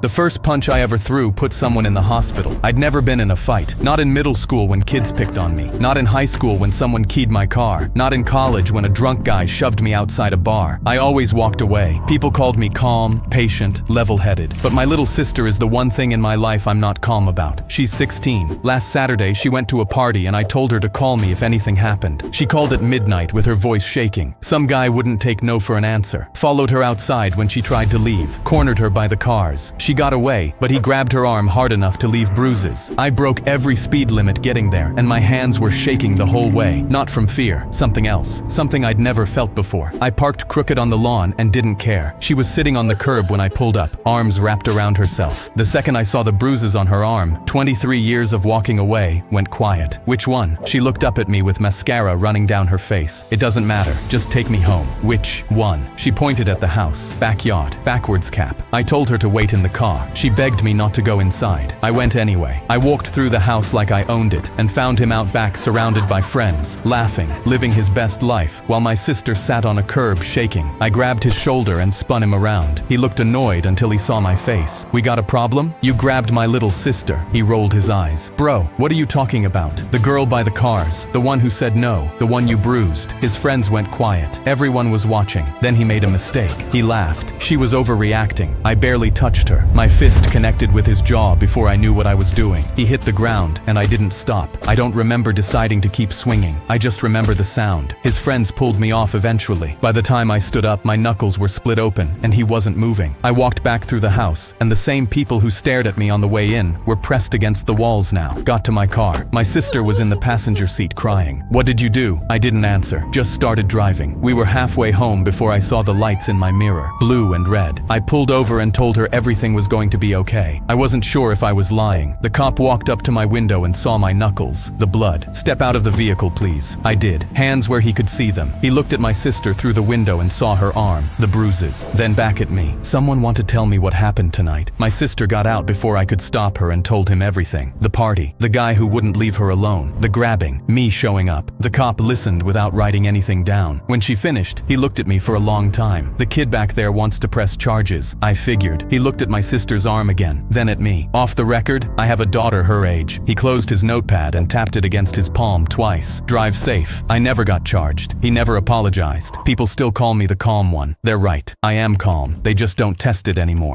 The first punch I ever threw put someone in the hospital. I'd never been in a fight. Not in middle school when kids picked on me. Not in high school when someone keyed my car. Not in college when a drunk guy shoved me outside a bar. I always walked away. People called me calm, patient, level-headed. But my little sister is the one thing in my life I'm not calm about. She's 16. Last Saturday, she went to a party and I told her to call me if anything happened. She called at midnight with her voice shaking. Some guy wouldn't take no for an answer. Followed her outside when she tried to leave. Cornered her by the cars. She got away, but he grabbed her arm hard enough to leave bruises. I broke every speed limit getting there, and my hands were shaking the whole way. Not from fear, something else. Something I'd never felt before. I parked crooked on the lawn and didn't care. She was sitting on the curb when I pulled up, arms wrapped around herself. The second I saw the bruises on her arm, 23 years of walking away went quiet. Which one? She looked up at me with mascara running down her face. It doesn't matter, just take me home. Which one? She pointed at the house. Backyard. Backwards cap. I told her to wait in the car. She begged me not to go inside. I went anyway. I walked through the house like I owned it and found him out back surrounded by friends, laughing, living his best life, while my sister sat on a curb shaking. I grabbed his shoulder and spun him around. He looked annoyed until he saw my face. We got a problem? You grabbed my little sister. He rolled his eyes. Bro, what are you talking about? The girl by the cars, the one who said no, the one you bruised. His friends went quiet. Everyone was watching. Then he made a mistake. He laughed. She was overreacting. I barely touched her. My fist connected with his jaw before I knew what I was doing. He hit the ground, and I didn't stop. I don't remember deciding to keep swinging. I just remember the sound. His friends pulled me off eventually. By the time I stood up, my knuckles were split open, and he wasn't moving. I walked back through the house, and the same people who stared at me on the way in were pressed against the walls now. Got to my car. My sister was in the passenger seat crying. What did you do? I didn't answer. Just started driving. We were halfway home before I saw the lights in my mirror, blue and red. I pulled over and told her everything was going to be okay. I wasn't sure if I was lying. The cop walked up to my window and saw my knuckles, the blood. Step out of the vehicle, please. I did. Hands where he could see them. He looked at my sister through the window and saw her arm, the bruises. Then back at me. Someone want to tell me what happened tonight. My sister got out before I could stop her and told him everything. The party. The guy who wouldn't leave her alone. The grabbing. Me showing up. The cop listened without writing anything down. When she finished, he looked at me for a long time. The kid back there wants to press charges. I figured. He looked at my sister's arm again, then at me. Off the record, I have a daughter her age. He closed his notepad and tapped it against his palm twice. Drive safe. I never got charged. He never apologized. People still call me the calm one. They're right. I am calm. They just don't test it anymore.